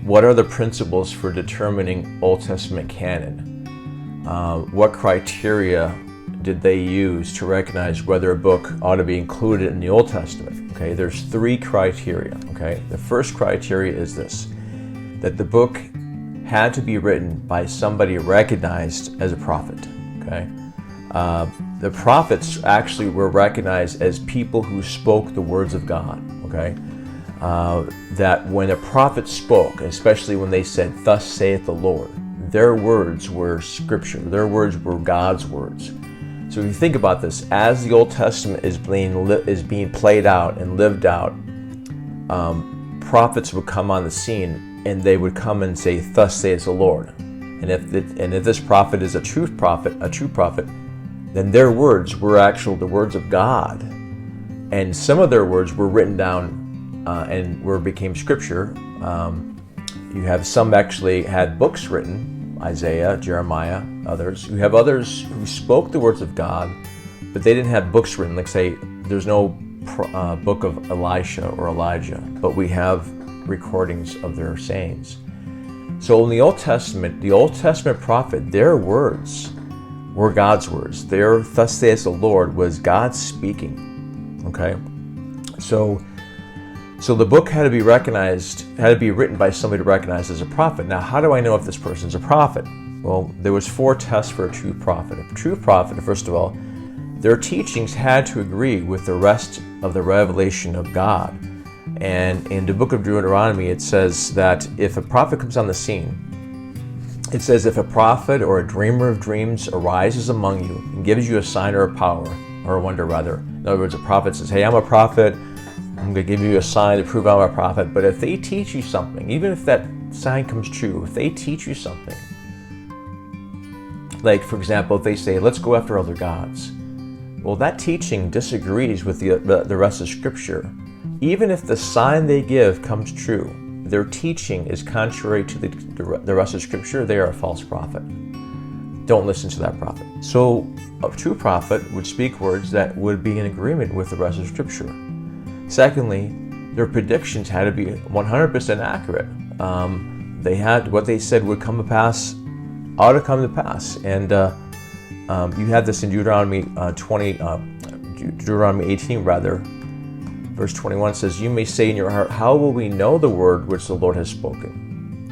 what are the principles for determining Old Testament canon? What criteria did they use to recognize whether a book ought to be included in the Old Testament? Okay, there's 3 criteria. Okay, the first criteria is this: that the book had to be written by somebody recognized as a prophet. Okay, the prophets actually were recognized as people who spoke the words of God. Okay, that when a prophet spoke, especially when they said, "Thus saith the Lord," their words were scripture. Their words were God's words. So if you think about this, as the Old Testament is being played out and lived out, prophets would come on the scene and they would come and say, "Thus saith the Lord." And if this prophet is a true prophet, then their words were the words of God. And some of their words were written down and became scripture. You have some actually had books written. Isaiah, Jeremiah, others. You have others who spoke the words of God, but they didn't have books written. Like say, there's no book of Elisha or Elijah, but we have recordings of their sayings. So in the Old Testament prophet, their words were God's words. Their "Thus saith the Lord" was God speaking. Okay, so the book had to be written by somebody recognized as a prophet. Now, how do I know if this person's a prophet? Well, there was 4 tests for a true prophet. A true prophet, first of all, their teachings had to agree with the rest of the revelation of God. And in the book of Deuteronomy, it says that if a prophet comes on the scene, it says, if a prophet or a dreamer of dreams arises among you and gives you a sign or a power, or a wonder rather. In other words, a prophet says, "Hey, I'm a prophet. I'm going to give you a sign to prove I'm a prophet." But if they teach you something, even if that sign comes true, if they teach you something, like for example, if they say, "Let's go after other gods," well, that teaching disagrees with the rest of Scripture. Even if the sign they give comes true, their teaching is contrary to the rest of Scripture, they are a false prophet. Don't listen to that prophet. So a true prophet would speak words that would be in agreement with the rest of Scripture. Secondly, their predictions had to be 100% accurate. They had what they said would come to pass, ought to come to pass. And you had this in Deuteronomy 18 rather. Verse 21 says, "You may say in your heart, how will we know the word which the Lord has spoken?"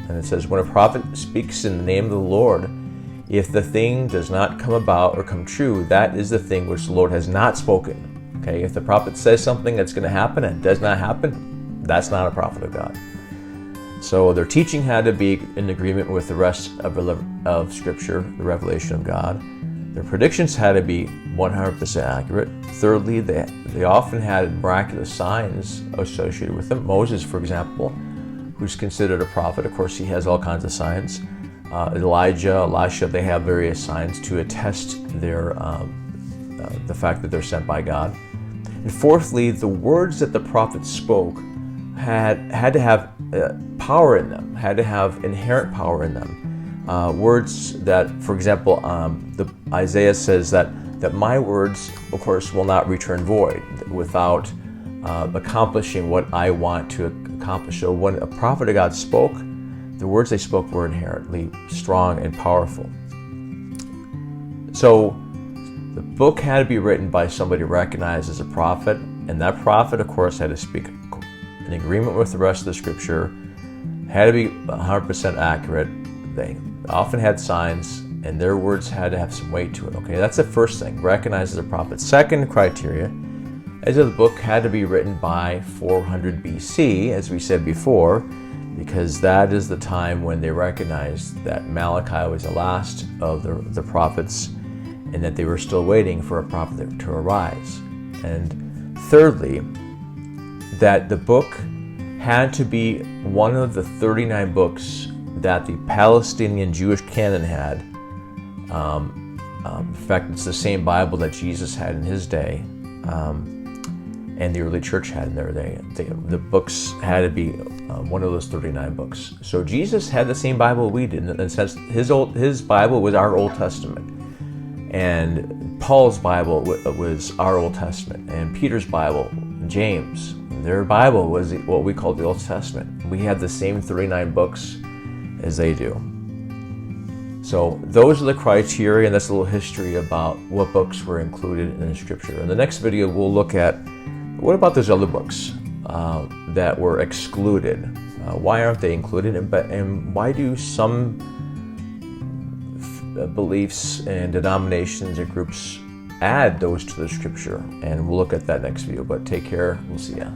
And it says, when a prophet speaks in the name of the Lord, if the thing does not come about or come true, that is the thing which the Lord has not spoken. Okay, if the prophet says something that's going to happen and it does not happen, that's not a prophet of God. So their teaching had to be in agreement with the rest of Scripture, the revelation of God. Their predictions had to be 100% accurate. Thirdly, they often had miraculous signs associated with them. Moses, for example, who's considered a prophet, of course, he has all kinds of signs. Elijah, Elisha, they have various signs to attest the fact that they're sent by God. And fourthly, the words that the prophets spoke had to have power in them, had to have inherent power in them. Words that, for example, Isaiah says that my words, of course, will not return void without accomplishing what I want to accomplish. So when a prophet of God spoke, the words they spoke were inherently strong and powerful. So the book had to be written by somebody recognized as a prophet, and that prophet, of course, had to speak in agreement with the rest of the Scripture, had to be 100% accurate. They often had signs, and their words had to have some weight to it. Okay, that's the first thing, recognized as a prophet. Second criteria is that the book had to be written by 400 BC, as we said before, because that is the time when they recognized that Malachi was the last of the prophets, and that they were still waiting for a prophet to arise. And thirdly, that the book had to be one of the 39 books that the Palestinian Jewish canon had. In fact, it's the same Bible that Jesus had in his day, and the early church had in their day. The books had to be one of those 39 books. So Jesus had the same Bible we did, in the sense his Bible was our Old Testament, and Paul's Bible was our Old Testament, and Peter's Bible, James, their Bible was what we call the Old Testament. we have the same 39 books as they do. So those are the criteria, and that's a little history about what books were included in the scripture. In the next video, we'll look at what about those other books that were excluded. Why aren't they included, and why do some beliefs and denominations and groups add those to the scripture? And we'll look at that next video. But take care. We'll see ya.